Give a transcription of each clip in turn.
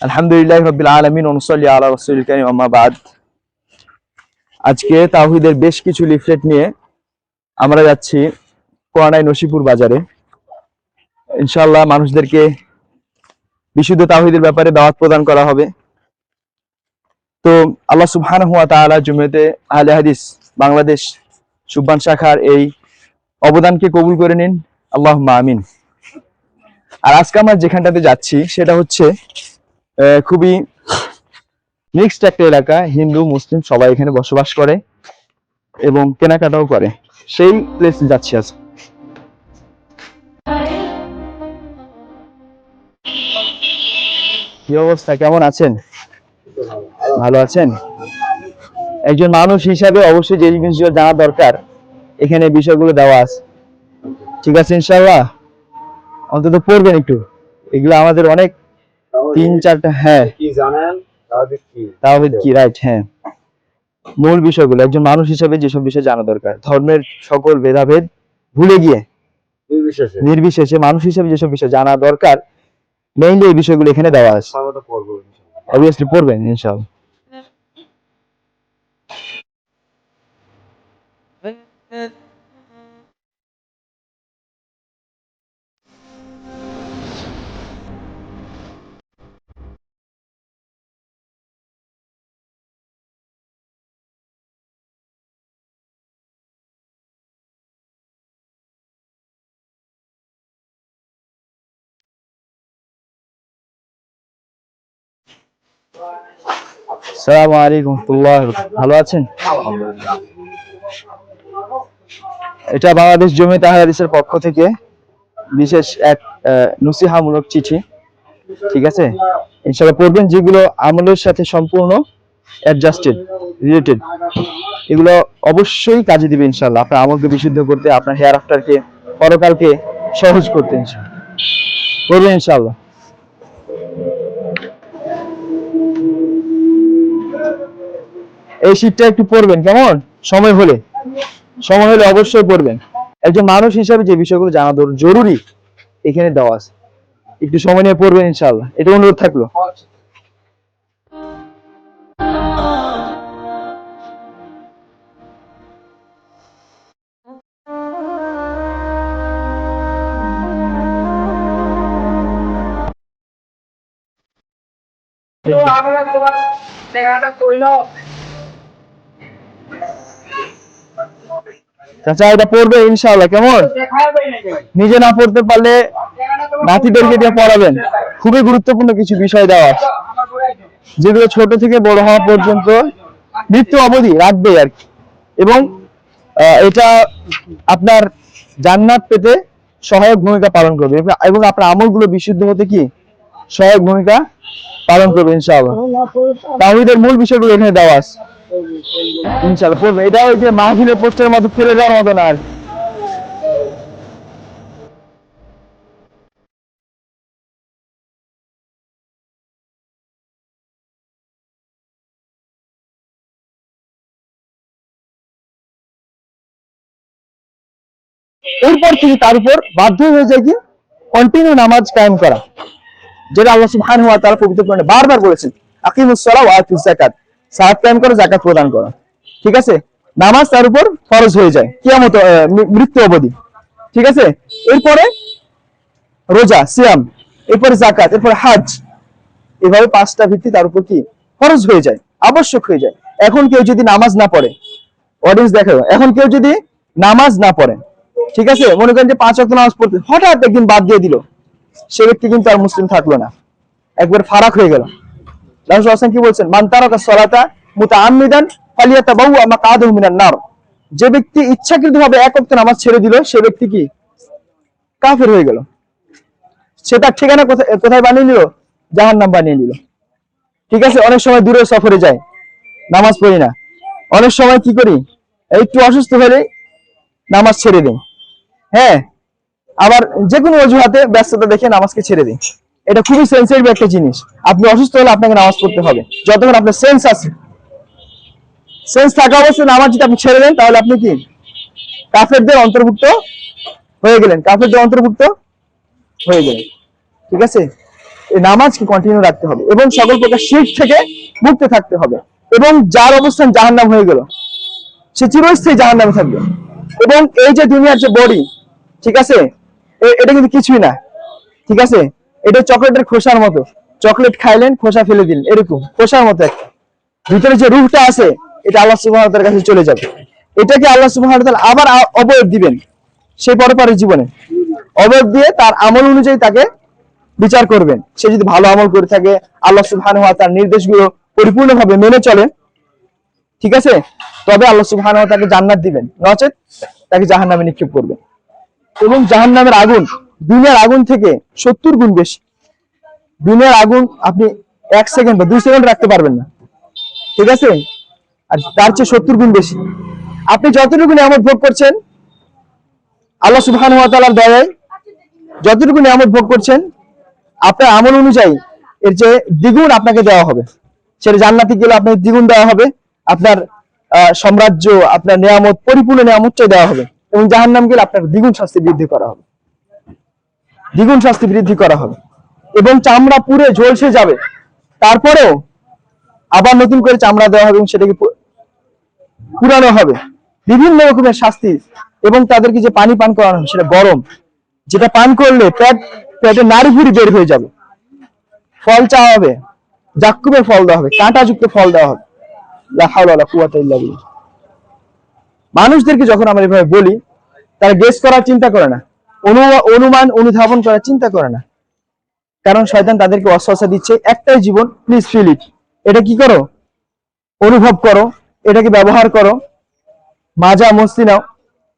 আলহামদুলিল্লাহি রাব্বিল আলামিন ওয়া নুসাল্লি আলা রাসূলিল কারীম আম্মা বাদ। আজকে তাওহীদের বেশ কিছু লিফলেট নিয়ে আমরা যাচ্ছি কোয়ানাই নসিপুর বাজারে। ইনশাআল্লাহ মানুষদেরকে বিশুদ্ধ তাওহীদের ব্যাপারে দাওয়াত প্রদান করা হবে। তো আল্লাহ সুবহানাহু ওয়া তাআলা জমিয়তে আহলে হাদিস বাংলাদেশ সুবহান শাখার এই অবদানকে কবুল করে নিন, আল্লাহুম্মা আমিন। আর আজকে আমরা যেখানটাতে যাচ্ছি সেটা হচ্ছে খুবই মিক্সড একটা এলাকা, হিন্দু মুসলিম সবাই এখানে বসবাস করে এবং কেনাকাটাও করে, সেই প্লেসে যাচ্ছি আজ। কি অবস্থা, কেমন আছেন? ভালো আছেন? একজন মানুষ হিসাবে অবশ্যই যে জিনিসগুলো জানা দরকার এখানে বিষয়গুলো দেওয়া আছে, ঠিক আছে? ইনশাআল্লাহ অন্তত পড়বেন একটু, এগুলো আমাদের অনেক 3-4টা। হ্যাঁ, কি জানেন তাওহীদ কি? রাইট, হ্যাঁ, মূল বিষয়গুলো একজন মানুষ হিসেবে যেসব বিষয় জানা দরকার, ধর্মের সকল ভেদাভেদ ভুলে গিয়ে নির্বিশেষে মানুষ হিসেবে যেসব বিষয় জানা দরকার, মেইনলি এই বিষয়গুলো এখানে দেওয়া আছে। অবভিয়াসলি পড়বেন ইনশাআল্লাহ। আসসালামু আলাইকুম ওয়া রাহমাতুল্লাহ। ভালো আছেন? এটা বাংলাদেশ জমিয়তে আহলে হাদিসের পক্ষ থেকে বিশেষ এক নসিহামূলক চিঠি, ঠিক আছে? ইনশাআল্লাহ পড়বেন, যেগুলো আমলের সাথে সম্পূর্ণ অ্যাডজাস্টেড রিলেটেড, এগুলো অবশ্যই কাজে দিবে ইনশাআল্লাহ, আপনার আমলকে বিশুদ্ধ করতে, আপনার হেয়ার আফটারকে পরকালকে সহজ করতে। ইনশাআল্লাহ পড়বেন ইনশাআল্লাহ। এই শীটটা একটু পড়বেন, কেমন? সময় হলে অবশ্যই পড়বেন। একজন মানুষ হিসাবে যে বিষয়গুলো জানা জরুরি এখানে দেওয়া আছে, একটু সময় নিয়ে পড়বেন ইনশাআল্লাহ, এটা অনুরোধ থাকলো। চাচা এটা পড়বে ইনশাআল্লাহ, কেমন? নিজে না পড়তে পারলে নাতিদেরকে দিয়ে পড়াবেন। খুবই গুরুত্বপূর্ণ কিছু বিষয় দেওয়া আছে, যেগুলো ছোট থেকে বড় হওয়া পর্যন্ত মৃত্যু অবধি রাখবে আর কি, এবং এটা আপনার জান্নাত পেতে সহায়ক ভূমিকা পালন করবে এবং আপনার আমলগুলো বিশুদ্ধ হতে কি সহায়ক ভূমিকা পালন করবে ইনশাআল্লাহ। তাওহীদের মূল বিষয়গুলো এখানে দেওয়া আছে ইনশাআল্লাহ পড়বে। এটা ওই যে মাহফিলের পোস্টারের মতো ফেলে দেওয়ার মতো না আর। এরপর থেকে তার উপর বাধ্য হয়ে যায় কি কন্টিনিউ নামাজ কায়েম করা, যেটা আল্লাহ সুবহানাহু ওয়া তাআলা পবিত্র কোরআনে বারবার বলেছেন, আকিমুস সালাহ ওয়া আতুজ যাকাত, সালাত কায়েম করো, যাকাত প্রদান করো, ঠিক আছে? নামাজ তার উপর ফরজ হয়ে যায় কিয়ামত মৃত্যু অবধি, ঠিক আছে? এরপরে রোজা, সিয়াম, এরপরে যাকাত, এরপরে হজ, এভাবে 5টা ভিত্তি তার উপর কি ফরজ হয়ে যায়, আবশ্যক হয়ে যায়। এখন কেউ যদি নামাজ না পড়ে, অডিয়েন্স দেখো, এখন কেউ যদি নামাজ না পড়ে, ঠিক আছে, মনে করেন যে 5 ওয়াক্ত নামাজ পড়তে হঠাৎ একদিন বাদ দিয়ে দিল, সে ব্যক্তি কিন্তু আর মুসলিম থাকলো না, একবার ফারাক হয়ে গেল। রাসূল সাল্লাল্লাহু আলাইহি ওয়াসাল্লাম কি বলছেন? মান তারাকা সালাতা মুতাআম্মিদান ফালিয়াতাবাওয়া মাকআদাহু মিনান নার। যে ব্যক্তি ইচ্ছাকৃতভাবে এক ওয়াক্ত নামাজ ছেড়ে দিল, সে ব্যক্তি কি কাফের হয়ে গেল। সে তার ঠিকানা কোথায় বানিয়ে নিল? জাহান্নাম বানিয়ে নিল, ঠিক আছে? অনেক সময় দূরে সফরে যায়, নামাজ পড়ি না, অনেক সময় কি করি, একটু অসুস্থ হলে নামাজ ছেড়ে দিই, হ্যাঁ, আবার যে কোনো অজুহাতে ব্যস্ততা দেখে নামাজকে ছেড়ে দিই। এটা খুবই সেন্সিটিভ একটা জিনিস। আপনি অসুস্থ হলে আপনাকে নামাজ পড়তে হবে, যতক্ষণ আপনার সেন্স আছে, সেন্স থাকা অবস্থায় নামাজ যদি আপনি ছেড়ে দেন, তাহলে আপনি কি কাফেরদের অন্তর্ভুক্ত হয়ে গেলেন, কাফেরদের অন্তর্ভুক্ত হয়ে গেলেন, ঠিক আছে? এই নামাজকে কন্টিনিউ রাখতে হবে এবং সকল প্রকার শিরক থেকে মুক্ত থাকতে হবে। এবং যার অবস্থান জাহান্নাম হয়ে গেল সে চিরস্থায়ী জাহান্নামে থাকবে। এবং এই যে দুনিয়ার যে বডি, ঠিক আছে, এটা কিন্তু কিছুই না, ঠিক আছে, এটা চকলেটের খোসার মতো। চকলেট খাইলেন, খোসা ফেলে দিলেন, এরকম খোসার মতো একটা। ভিতরে যে রূহটা আছে এটা আল্লাহ সুবহানাহু ওয়া তাআলার কাছে চলে যাবে। এটাকে আল্লাহ সুবহানাহু ওয়া তাআলা আবার অবয়ব দিবেন সেই পরপরের জীবনে। অবয়ব দিয়ে তার আমল অনুযায়ী তাকে বিচার করবেন। সে যদি ভালো আমল করে থাকে, আল্লাহ সুবহানাহু ওয়া তাআলার নির্দেশগুলো পরিপূর্ণভাবে মেনে চলে, ঠিক আছে, তবে আল্লাহ সুবহানাহু ওয়া তাআলা জান্নাত দিবেন, নচেত তাকে জাহান্নামে নিক্ষেপ করবেন। এবং জাহান্নামের আগুন দুনিয়ার আগুন থেকে 70 গুণ বেশি। দুনিয়ার আগুন আপনি 1 সেকেন্ড বা 2 সেকেন্ড রাখতে পারবেন না, ঠিক আছে, আর তার চেয়ে 70 গুণ বেশি। আপনি যতটুকু নিয়ামত ভোগ করছেন আল্লাহ সুবহানাহু ওয়া তাআলার দয়ায়, যতটুকু নিয়ামত ভোগ করছেন আপনার আমল অনুযায়ী এর যে দ্বিগুণ আপনাকে দেওয়া হবে। সেটা জান্নাতে গেলে আপনাকে দ্বিগুণ দেওয়া হবে, আপনার সাম্রাজ্য, আপনার নিয়ামত, পরিপূর্ণ নিয়ামতটাই দেওয়া হবে। এবং জাহান্নাম গেলে আপনার দ্বিগুণ শাস্তি বৃদ্ধি করা হবে, দ্বিগুণ শাস্তি বৃদ্ধি করা হবে। এবং চামড়া পুড়ে ঝলসে যাবে, তারপরেও আবার নতুন করে চামড়া দেওয়া হবে এবং সেটাকে পুরানো হবে, বিভিন্ন রকমের শাস্তি। এবং তাদেরকে যে পানি পান করানো হবে সেটা গরম, যেটা পান করলে পেটে নাড়ি ভুড়ি বের হয়ে যাবে। ফল চাওয়া হবে, জাক্কুমের ফল দেওয়া হবে, কাঁটাযুক্ত ফল দেওয়া হবে। লা হাওলা ওয়ালা কুওয়াতা ইল্লা বিল্লাহ। মানুষদেরকে যখন আমরা এভাবে বলি তারা গেস করার চিন্তা করে না, অনুমান অনুধাবন করার চিন্তা করে না, কারণ শয়তান তাদেরকে ওয়াসওয়াসা দিচ্ছে একটাই জীবন, প্লিজ ফিল ইট। এটা কি করো, অনুভব করো, এটাকে ব্যবহার করো, মাজা মস্তি নাও।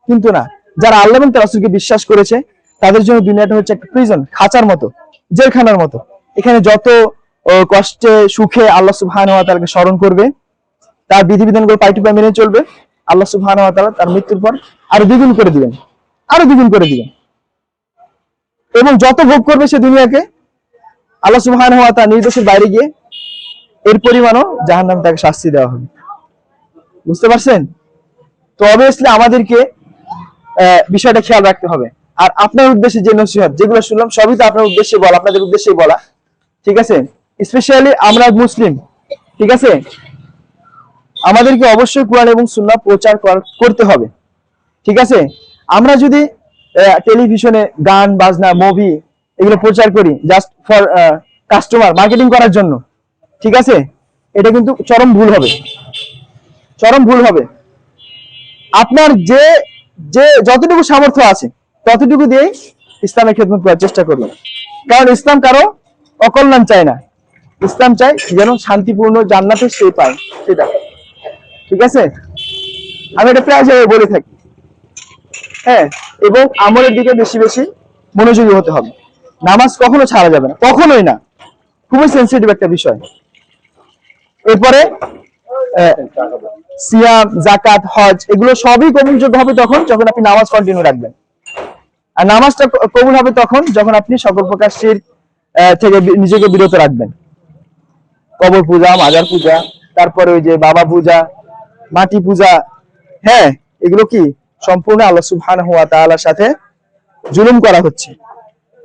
কিন্তু না, যারা আল্লাহ এবং তার রাসূলকে বিশ্বাস করেছে তাদের জন্য দুনিয়াটা হচ্ছে একটা প্রিজন, খাঁচার মতো, জেলখানার মতো। এখানে যত কষ্টে সুখে আল্লাহ সুবহানাহু ওয়া তাআলাকে স্মরণ করবে, তার বিধিবিধানগুলো পাই টু পাই মেনে চলবে, আল্লাহ সুবহানাহু ওয়া তাআলা তার মৃত্যুর পর আরো দ্বিগুণ করে দিবেন, আরো দ্বিগুণ করে দিবেন। এবং যত ভোগ করবে সে দুনিয়াকে, আল্লাহ সুবহানাহু ওয়া তাআলা নির্দেশের বাইরে গিয়ে এর পরিমাণও জাহান্নামে তাকে শাস্তি দেওয়া হবে। বুঝতে পারছেন? তো অবভিয়াসলি আমাদেরকে বিষয়টা খেয়াল রাখতে হবে। আর আপনার উদ্দেশ্যে যে নসিহত যেগুলো শুনলাম সবই তো আপনার উদ্দেশ্যে বলা, আপনাদের উদ্দেশ্যেই বলা, ঠিক আছে। স্পেশালি আমরা মুসলিম, ঠিক আছে, আমাদেরকে অবশ্যই কোরআন এবং সুন্নাহ প্রচার করতে হবে, ঠিক আছে। আমরা যদি টেলিভিশনে গান বাজনা মুভি এগুলো প্রচার করি জাস্ট ফর কাস্টমার মার্কেটিং করার জন্য, ঠিক আছে, এটা কিন্তু চরম ভুল হবে, চরম ভুল হবে। আপনার যে যে যতটুকু সামর্থ্য আছে ততটুকু দিয়ে ইসলামের খেদমত করার চেষ্টা করবেন। কারণ ইসলাম কারো অকল্যাণ চায় না, ইসলাম চায় যেন শান্তিপূর্ণ জান্নাতে সে পায় সেটা, ঠিক আছে। আমি এটা প্রায় জায়গায় বলে থাকি, হ্যাঁ। এবং আমলের দিকে বেশি বেশি মনোযোগী হতে হবে। নামাজ কখনো ছাড়া যাবে না, কখনোই না, খুবই সেন্সিটিভ একটা বিষয়। এরপরে সিয়াম, যাকাত, হজ এগুলো সবই কবুলযোগ্য হবে তখন যখন আপনি নামাজ কন্টিনিউ রাখবেন। আর নামাজটা কবুল হবে তখন যখন আপনি সকল প্রকার শিরক থেকে নিজেকে বিরত রাখবেন। কবর পূজা, মাজার পূজা, তারপরে ওই যে বাবা পূজা, মাটি পূজা, হ্যাঁ, এগুলো কি সম্পূর্ণ আল্লাহ সুবহানাহু ওয়া তাআলার সাথে জুলুম করা হচ্ছে।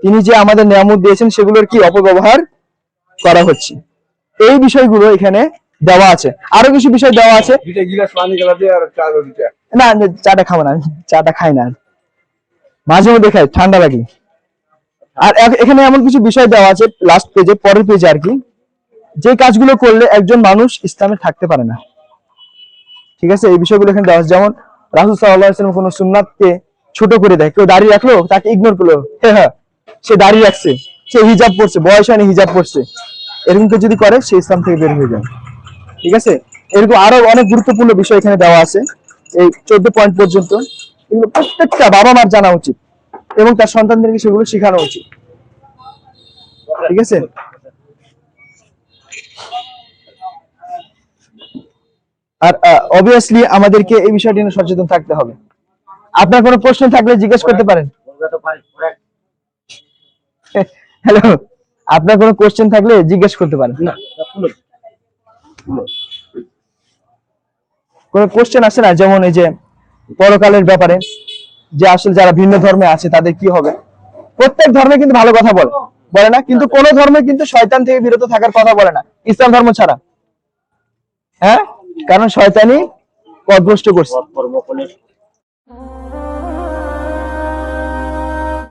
তিনি যে আমাদের নিয়ামত দিয়েছেন সেগুলোর কি অপব্যবহার করা হচ্ছে। এই বিষয়গুলো এখানে দেওয়া আছে, আরো কিছু বিষয় দেওয়া আছে। না, চাটা খাবো না, চাটা খাই না, মাঝে মধ্যে খাই ঠান্ডা লাগে। আর এখানে এমন কিছু বিষয় দেওয়া আছে লাস্ট পেজে, পরের পেজে আর কি, যে কাজগুলো করলে একজন মানুষ ইসলামে থাকতে পারে না, ঠিক আছে। এই বিষয়গুলো এখানে দেওয়া আছে। যেমন রাসূল সাল্লাল্লাহু আলাইহি ওয়াসাল্লাম কোন সুন্নাতকে ছোট করে দেয়, কেউ দাড়ি রাখলো তাকে ইগনোর করলো, হ্যাঁ সে দাড়ি রাখছে, সে হিজাব পড়ছে, বয়স হয়নি হিজাব পড়ছে, এরকম কেউ যদি করে সে ইসলাম থেকে বের হয়ে যায়, ঠিক আছে। এরকম আরো অনেক গুরুত্বপূর্ণ বিষয় এখানে দেওয়া আছে, এই 14 পয়েন্ট পর্যন্ত। এগুলো প্রত্যেকটা বাবা মার জানা উচিত এবং তার সন্তানদেরকে সেগুলো শেখানো উচিত, ঠিক আছে। আর অবভিয়াসলি আমাদেরকে এই বিষয়টি নিয়ে সচেতন থাকতে হবে। আপনার কোনো প্রশ্ন থাকলে জিজ্ঞেস করতে পারেন। হ্যালো, আপনার কোনো কোশ্চেন থাকলে জিজ্ঞেস করতে পারেন। কোনো কোশ্চেন আসে না, যেমন এই যে পরকালের ব্যাপারে, যে আসলে যারা ভিন্ন ধর্মে আছে তাদের কি হবে। প্রত্যেক ধর্মে কিন্তু ভালো কথা বলে, বলে না, কিন্তু কোন ধর্মে কিন্তু শয়তান থেকে বিরত থাকার কথা বলে না, ইসলাম ধর্ম ছাড়া। হ্যাঁ, কারণ শয়তানি পথভ্রষ্ট করছে। সৎকর্ম করলে